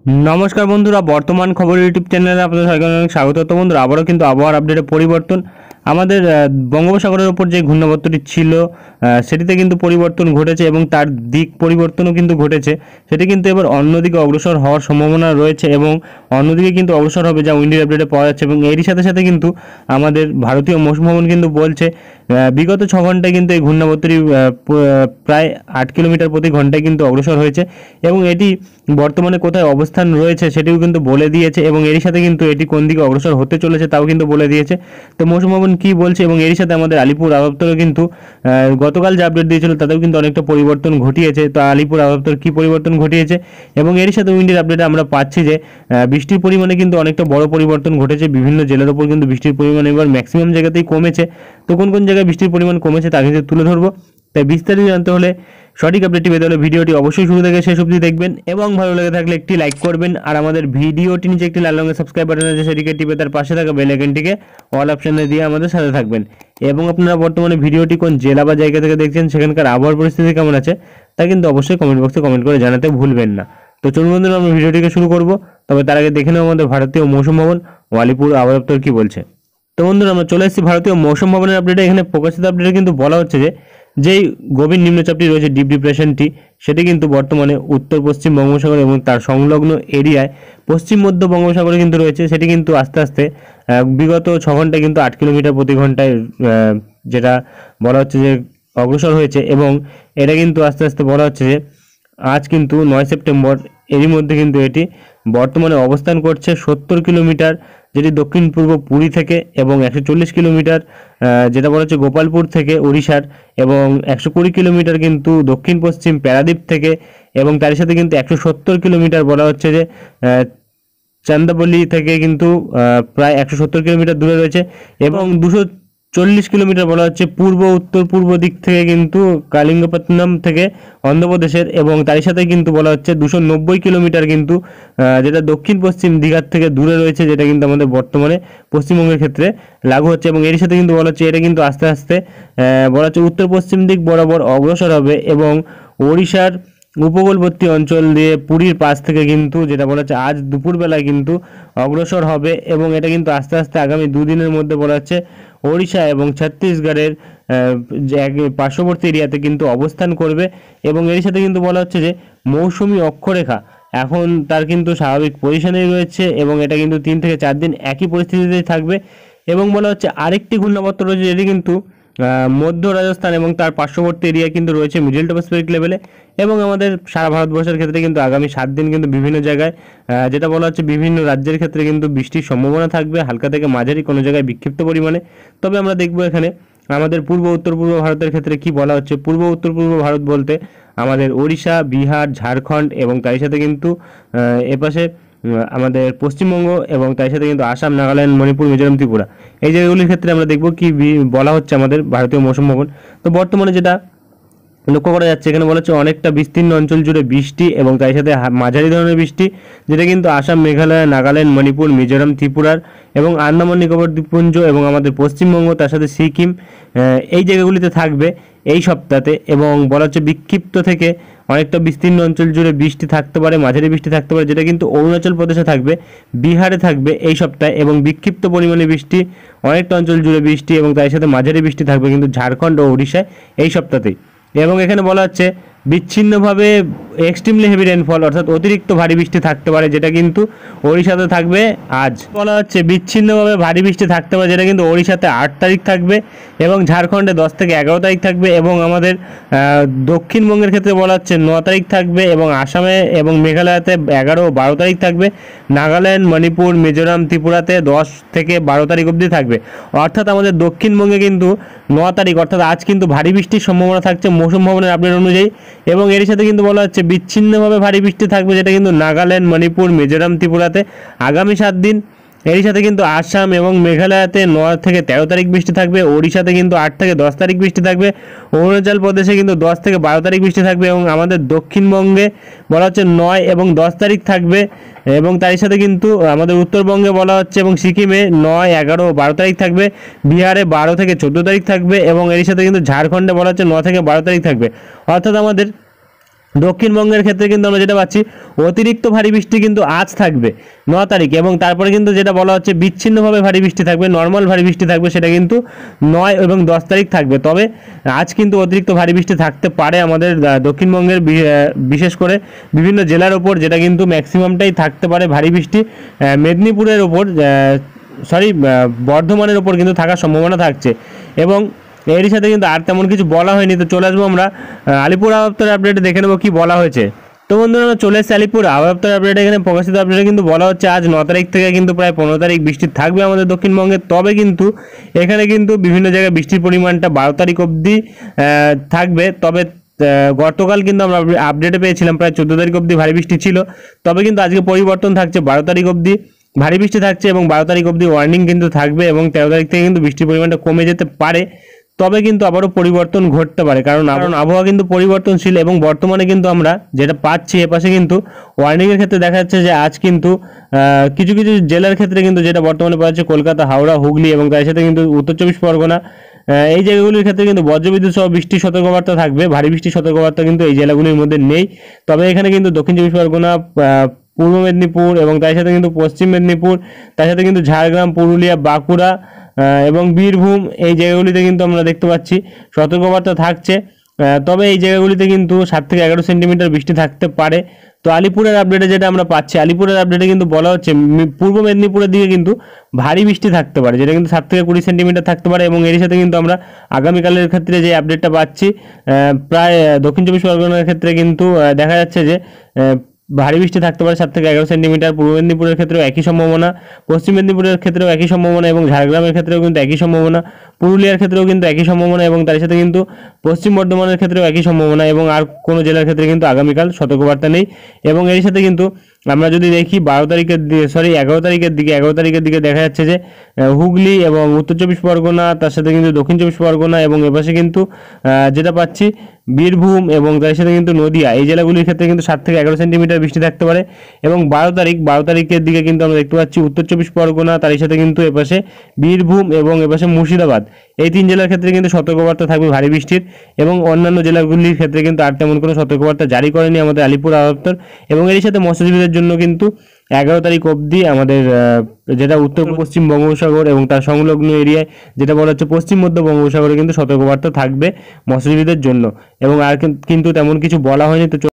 নমস্কার বন্ধুরা, বর্তমান খবর ইউটিউব চ্যানেলে আপনাদের সবাইকে অনেক স্বাগত। তো বন্ধুরা, আবারও কিন্তু আবহাওয়ার আপডেটে পরিবর্তন। আমাদের বঙ্গোপসাগরের ওপর যে ঘূর্ণাবর্তটি ছিল সেটিতে কিন্তু পরিবর্তন ঘটেছে এবং তার দিক পরিবর্তনও কিন্তু ঘটেছে। সেটি কিন্তু এবার অন্যদিকে অগ্রসর হওয়ার সম্ভাবনা রয়েছে এবং অন্যদিকে কিন্তু অগ্রসর হবে, যা উইন্ডি আপডেটে পাওয়া যাচ্ছে। এবং এরই সাথে সাথে কিন্তু আমাদের ভারতীয় মৌসুম ভবন কিন্তু বলছে বিগত 6 ঘন্টায় কিন্তু এই ঘূর্ণাবর্তটি প্রায় 8 কিলোমিটার প্রতি ঘন্টায় কিন্তু অগ্রসর হয়েছে এবং এটি বর্তমানে কোথায় অবস্থান রয়েছে সেটিও কিন্তু বলে দিয়েছে এবং এরই সাথে কিন্তু এটি কোন দিকে অগ্রসর হতে চলেছে তাও কিন্তু বলে দিয়েছে। তো মৌসুম ভবন কী বলছে এবং এরই সাথে আমাদের আলিপুর আবহাওয়া দপ্তরও কিন্তু গতকাল যে আপডেট দিয়েছিল তাতেও কিন্তু অনেকটা পরিবর্তন ঘটিয়েছে। তো আলিপুর আবহাওয়া দপ্তর কী পরিবর্তন ঘটিয়েছে এবং এরই সাথে উইন্ডের আপডেটে আমরা পাচ্ছি যে বৃষ্টির পরিমাণে কিন্তু অনেকটা বড় পরিবর্তন ঘটেছে। বিভিন্ন জেলার ওপর কিন্তু বৃষ্টির পরিমাণ এবার ম্যাক্সিমাম জায়গাতেই কমেছে। তো কোন কোন জায়গায় বৃষ্টির পরিমাণ কমেছে তা কিন্তু তুলে ধরবো। তাই বিস্তারিত জানতে হলে, সঠিক আপডেটটি পেতে হলে ভিডিওটি অবশ্যই শুরু থেকে শেষ অবধি দেখবেন এবং ভালো লেগে থাকলে একটি লাইক করবেন। আর আমাদের ভিডিওটি নিচে একটি লাল রঙের সাবস্ক্রাইব বাটন আছে, সেটিকে টিপে তার পাশে থাকা বেল আইকনটিকে অল অপশনে দিয়ে আমাদের সাথে থাকবেন। এবং আপনারা বর্তমানে ভিডিওটি কোন জেলা বা জায়গা থেকে দেখছেন, সেখানকার আবহাওয়ার পরিস্থিতি কেমন আছে তা কিন্তু অবশ্যই কমেন্ট বক্সে কমেন্ট করে জানাতে ভুলবেন না। তো চলুন বন্ধুরা, আমরা ভিডিওটিকে শুরু করব। তবে তার আগে দেখে নেব আমাদের ভারতীয় মৌসুম ভবন ও আলিপুর আবহাওয়া দপ্তর কী বলছে। তো বন্ধুরা, আমরা চলে এসেছি ভারতীয় মৌসুম ভবনের আপডেটে। এখানে প্রকাশিত আপডেটে কিন্তু বলা হচ্ছে যে যেই গভীর নিম্নচাপটি রয়েছে, ডিপ ডিপ্রেশনটি, সেটি কিন্তু বর্তমানে উত্তর পশ্চিম বঙ্গোপসাগর এবং তার সংলগ্ন এরিয়ায় পশ্চিম মধ্য বঙ্গোপসাগরে কিন্তু রয়েছে। সেটি কিন্তু আস্তে আস্তে বিগত 6 ঘন্টায় কিন্তু 8 কিলোমিটার প্রতি ঘন্টায় যেটা বলা হচ্ছে যে অগ্রসর হয়েছে এবং এটা কিন্তু আস্তে আস্তে বলা হচ্ছে যে আজ কিন্তু 9 সেপ্টেম্বর, এরই মধ্যে কিন্তু এটি বর্তমানে অবস্থান করছে 70 কিলোমিটার, যেটি দক্ষিণ পূর্ব পুরী থেকে, এবং 140 কিলোমিটার যেটা বলা হচ্ছে গোপালপুর থেকে উড়িষ্যার, এবং 120 কিলোমিটার কিন্তু দক্ষিণ পশ্চিম প্যারাদ্বীপ থেকে, এবং তার সাথে কিন্তু 170 কিলোমিটার বলা হচ্ছে যে চান্দাবলি থেকে কিন্তু প্রায় 170 কিলোমিটার দূরে রয়েছে, এবং 240 কিলোমিটার বলা হচ্ছে পূর্ব উত্তর পূর্ব দিক থেকে কিন্তু কালিঙ্গপত্তনম থেকে অন্ধ্রপ্রদেশের, এবং তার সাথে কিন্তু বলা হচ্ছে 290 কিলোমিটার কিন্তু যেটা দক্ষিণ পশ্চিম দীঘার থেকে দূরে রয়েছে, যেটা কিন্তু আমাদের বর্তমানে পশ্চিমবঙ্গের ক্ষেত্রে লাগু হচ্ছে। এবং এর সাথে কিন্তু বলা হচ্ছে এটা কিন্তু আস্তে আস্তে বলা হচ্ছে উত্তর পশ্চিম দিক বরাবর অগ্রসর হবে এবং ওড়িশার উপকূলবর্তী অঞ্চল দিয়ে পুরীর পাশ থেকে কিন্তু যেটা বলা হচ্ছে আজ দুপুরবেলায় কিন্তু অগ্রসর হবে এবং এটা কিন্তু আস্তে আস্তে আগামী দুদিনের মধ্যে বলা হচ্ছে ওড়িশা এবং ছত্তিশগড়ের পার্শ্ববর্তী এরিয়াতে কিন্তু অবস্থান করবে। এবং এর সাথে কিন্তু বলা হচ্ছে যে মৌসুমি অক্ষরেখা এখন তার কিন্তু স্বাভাবিক পজিশনেই রয়েছে এবং এটা কিন্তু 3 থেকে 4 দিন একই পরিস্থিতিতেই থাকবে। এবং বলা হচ্ছে আরেকটি ঘূর্ণাবর্ত রয়েছে, যেটি কিন্তু মধ্য রাজস্থান এবং তার পার্শ্ববর্তী এরিয়া কিন্তু রয়েছে মিডল ট্রপোস্ফিয়ারিক লেভেলে, এবং আমাদের সারা ভারতবর্ষের ক্ষেত্রে কিন্তু আগামী 7 দিন কিন্তু বিভিন্ন জায়গায় যেটা বলা হচ্ছে বিভিন্ন রাজ্যের ক্ষেত্রে কিন্তু বৃষ্টির সম্ভাবনা থাকবে, হালকা থেকে মাঝারি, কোনো জায়গায় বিক্ষিপ্ত পরিমাণে। তবে আমরা দেখব এখানে আমাদের পূর্ব উত্তর পূর্ব ভারতের ক্ষেত্রে কি বলা হচ্ছে। পূর্ব উত্তর পূর্ব ভারত বলতে আমাদের ওড়িশা, বিহার, ঝাড়খণ্ড, এবং তার সাথে কিন্তু এপাশে আমাদের পশ্চিমবঙ্গ, এবং তার সাথে কিন্তু আসাম, নাগাল্যান্ড, মণিপুর, মিজোরাম, ত্রিপুরা, এই জায়গাগুলির ক্ষেত্রে আমরা দেখব কি বলা হচ্ছে আমাদের ভারতীয় মৌসুম ভবন। তো বর্তমানে যেটা লক্ষ্য করা যাচ্ছে, এখানে বলা হচ্ছে অনেকটা বিস্তীর্ণ অঞ্চল জুড়ে বৃষ্টি এবং তার সাথে মাঝারি ধরনের বৃষ্টি, যেটা কিন্তু আসাম, মেঘালয়, নাগাল্যান্ড, মণিপুর, মিজোরাম, ত্রিপুরার এবং আন্দামান নিকোবর দ্বীপপুঞ্জ এবং আমাদের পশ্চিমবঙ্গ, তার সাথে সিকিম, এই জায়গাগুলিতে থাকবে এই সপ্তাহে। এবং বলা হচ্ছে বিক্ষিপ্ত থেকে অনেকটা বিস্তীর্ণ অঞ্চল জুড়ে বৃষ্টি থাকতে পারে, মাঝারি বৃষ্টি থাকতে পারে, যেটা কিন্তু অরুণাচল প্রদেশে থাকবে, বিহারে থাকবে এই সপ্তাহে, এবং বিক্ষিপ্ত পরিমাণে বৃষ্টি অনেকটা অঞ্চল জুড়ে বৃষ্টি এবং তার সাথে মাঝারি বৃষ্টি থাকবে কিন্তু ঝাড়খণ্ড ও উড়িষ্যায় এই সপ্তাহতেই। এবং এখানে বলা হচ্ছে বিচ্ছিন্নভাবে এক্সট্রিমলি হেভি রেনফল, অর্থাৎ অতিরিক্ত ভারী বৃষ্টি থাকতে পারে, যেটা কিন্তু ওড়িশাতে থাকবে আজ। বলা হচ্ছে বিচ্ছিন্নভাবে ভারী বৃষ্টি থাকতে পারে, যেটা কিন্তু ওড়িশাতে 8 তারিখ থাকবে এবং ঝাড়খণ্ডে 10 থেকে 11 তারিখ থাকবে, এবং আমাদের দক্ষিণবঙ্গের ক্ষেত্রে বলা হচ্ছে 9 তারিখ থাকবে, এবং আসামে এবং মেঘালয়তে 11 ও 12 তারিখ থাকবে, নাগাল্যান্ড, মণিপুর, মিজোরাম, ত্রিপুরাতে 10 থেকে 12 তারিখ অবধি থাকবে। অর্থাৎ আমাদের দক্ষিণবঙ্গে কিন্তু 9 তারিখ অর্থাৎ আজ কিন্তু ভারী বৃষ্টির সম্ভাবনা থাকছে মৌসুম ভবনের আপডেট অনুযায়ী। এবং এর সাথে কিন্তু বলা হচ্ছে বিচ্ছিন্নভাবে ভারী বৃষ্টি থাকবে, যেটা কিন্তু নাগাল্যান্ড, মণিপুর, মিজোরাম, ত্রিপুরাতে আগামী 7 দিন। এর সাথে কিন্তু আসাম এবং মেঘালয়তে 9 থেকে 13 তারিখ বৃষ্টি থাকবে, ওড়িশাতে কিন্তু 8 থেকে 10 তারিখ বৃষ্টি থাকবে, অরুণাচল প্রদেশে কিন্তু 10 থেকে 12 তারিখ বৃষ্টি থাকবে, এবং আমাদের দক্ষিণবঙ্গে বলা হচ্ছে 9 এবং 10 তারিখ থাকবে, এবং তার সাথে কিন্তু আমাদের উত্তরবঙ্গে বলা হচ্ছে এবং সিকিমে 9, 11 ও 12 তারিখ থাকবে, বিহারে 12 থেকে 14 তারিখ থাকবে, এবং এর সাথে কিন্তু ঝাড়খণ্ডে বলা হচ্ছে 9 থেকে 12 তারিখ থাকবে। অর্থাৎ আমাদের দক্ষিণবঙ্গের ক্ষেত্রে কিন্তু আমরা যেটা পাচ্ছি অতিরিক্ত ভারী বৃষ্টি কিন্তু আজ থাকবে 9 তারিখ, এবং তারপরে কিন্তু যেটা বলা হচ্ছে বিচ্ছিন্নভাবে ভারী বৃষ্টি থাকবে, নর্মাল ভারী বৃষ্টি থাকবে, সেটা কিন্তু 9 এবং 10 তারিখ থাকবে। তবে আজ কিন্তু অতিরিক্ত ভারী বৃষ্টি থাকতে পারে আমাদের দক্ষিণবঙ্গের বিশেষ করে বিভিন্ন জেলার ওপর, যেটা কিন্তু ম্যাক্সিমামটাই থাকতে পারে ভারী বৃষ্টি। মেদিনীপুরের ওপর বর্ধমানের ওপর কিন্তু থাকার সম্ভাবনা থাকছে। এবং এরই সাথে কিন্তু আর তেমন কিছু বলা হয়নি। তো চলে আসবো আমরা আলিপুর আবহাওয়া দপ্তরের আপডেটে, দেখে নেবো কী বলা হয়েছে। তো বন্ধুরা আমরা চলে এসেছি আলিপুর আবহাওয়া দপ্তরের আপডেটে। এখানে প্রকাশিত আপডেটে কিন্তু বলা হচ্ছে আজ 9 তারিখ থেকে কিন্তু প্রায় 15 তারিখ বৃষ্টি থাকবে আমাদের দক্ষিণবঙ্গে। তবে কিন্তু এখানে কিন্তু বিভিন্ন জায়গায় বৃষ্টির পরিমাণটা 12 তারিখ অবধি থাকবে। তবে গতকাল কিন্তু আমরা আপডেটে পেয়েছিলাম প্রায় 14 তারিখ অবধি ভারী বৃষ্টি ছিল। তবে কিন্তু আজকে পরিবর্তন থাকছে, 12 তারিখ অবধি ভারী বৃষ্টি থাকছে এবং 12 তারিখ অবধি ওয়ার্নিং কিন্তু থাকবে, এবং 13 তারিখ থেকে কিন্তু বৃষ্টির পরিমাণটা কমে যেতে পারে। তবে কিন্তু আবারও পরিবর্তন ঘটতে পারে, কারণ আবহাওয়া কিন্তু পরিবর্তনশীল। এবং বর্তমানে কিন্তু আমরা যেটা পাচ্ছি এপাশে কিন্তু ওয়ার্নিংয়ের ক্ষেত্রে দেখা যাচ্ছে যে আজ কিন্তু কিছু কিছু জেলার ক্ষেত্রে কিন্তু যেটা বর্তমানে পাওয়া যাচ্ছে কলকাতা, হাওড়া, হুগলি এবং তার সাথে কিন্তু উত্তর 24 পরগনা, এই জায়গাগুলির ক্ষেত্রে কিন্তু বজ্রবিদ্যুৎ সহ বৃষ্টির সতর্কবার্তা থাকবে। ভারী বৃষ্টির সতর্কবার্তা কিন্তু এই জেলাগুলির মধ্যে নেই। তবে এখানে কিন্তু দক্ষিণ 24 পরগনা, পূর্ব মেদিনীপুর এবং তার সাথে কিন্তু পশ্চিম মেদিনীপুর, তার সাথে কিন্তু ঝাড়গ্রাম, পুরুলিয়া, বাঁকুড়া এবং বীরভূম, এই জায়গাগুলিতে কিন্তু আমরা দেখতে পাচ্ছি সতর্কবার্তা থাকছে। তবে এই জায়গাগুলিতে কিন্তু 7 থেকে 11 সেন্টিমিটার বৃষ্টি থাকতে পারে। তো আলিপুরের আপডেটে যেটা আমরা পাচ্ছি, আলিপুরের আপডেটে কিন্তু বলা হচ্ছে পূর্ব মেদিনীপুরের দিকে কিন্তু ভারী বৃষ্টি থাকতে পারে, যেটা কিন্তু 7 থেকে 20 সেন্টিমিটার থাকতে পারে। এবং এর সাথে কিন্তু আমরা আগামীকালের ক্ষেত্রে যে আপডেটটা পাচ্ছি, প্রায় দক্ষিণ 24 পরগনার ক্ষেত্রে কিন্তু দেখা যাচ্ছে যে ভারী বৃষ্টি থাকতে পারে 7 থেকে 11 সেন্টিমিটার। পূর্ব মেদিনীপুরের ক্ষেত্রেও একই সম্ভাবনা, পশ্চিম মেদিনীপুরের ক্ষেত্রেও একই সম্ভাবনা, এবং ঝাড়গ্রামের ক্ষেত্রেও কিন্তু একই সম্ভাবনা, পুরুলিয়ার ক্ষেত্রেও কিন্তু একই সম্ভাবনা, এবং তার সাথে কিন্তু পশ্চিম বর্ধমানের ক্ষেত্রেও একই সম্ভাবনা। এবং আর কোনো জেলার ক্ষেত্রে কিন্তু আগামীকাল সতর্কবার্তা নেই। এবং এর সাথে কিন্তু আমরা যদি দেখি 11 তারিখের দিকে দেখা যাচ্ছে যে হুগলি এবং উত্তর 24 পরগনা, তার সাথে কিন্তু দক্ষিণ 24 পরগনা, এবং এপাশে কিন্তু যেটা পাচ্ছি বীরভূম এবং তার সাথে কিন্তু নদিয়া, এই জেলাগুলির ক্ষেত্রে কিন্তু 7 থেকে 11 সেন্টিমিটার বৃষ্টি থাকতে পারে। এবং 12 তারিখের দিকে কিন্তু আমরা দেখতে পাচ্ছি উত্তর 24 পরগনা, তার সাথে কিন্তু এপাশে বীরভূম এবং এপাশে মুর্শিদাবাদ, এই 3 জেলার ক্ষেত্রে কিন্তু সতর্কবার্তা থাকবে ভারী বৃষ্টির। এবং অন্যান্য জেলাগুলির ক্ষেত্রে কিন্তু আর তেমন কোনো সতর্কবার্তা জারি করেনি আমাদের আলিপুর আবহাওয়া দপ্তর। এবং এর সাথে মৎস্যজীবীদের জন্য কিন্তু 11 তারিখ অবধি আমাদের যেটা উত্তর পশ্চিম বঙ্গোপসাগর এবং তার সংলগ্ন এরিয়ায় যেটা বলা হচ্ছে পশ্চিম মধ্য বঙ্গোপসাগরে কিন্তু সতর্কবার্তা থাকবে মৎস্যজীবীদের জন্য। এবং আর কিন্তু তেমন কিছু বলা হয়নি। তো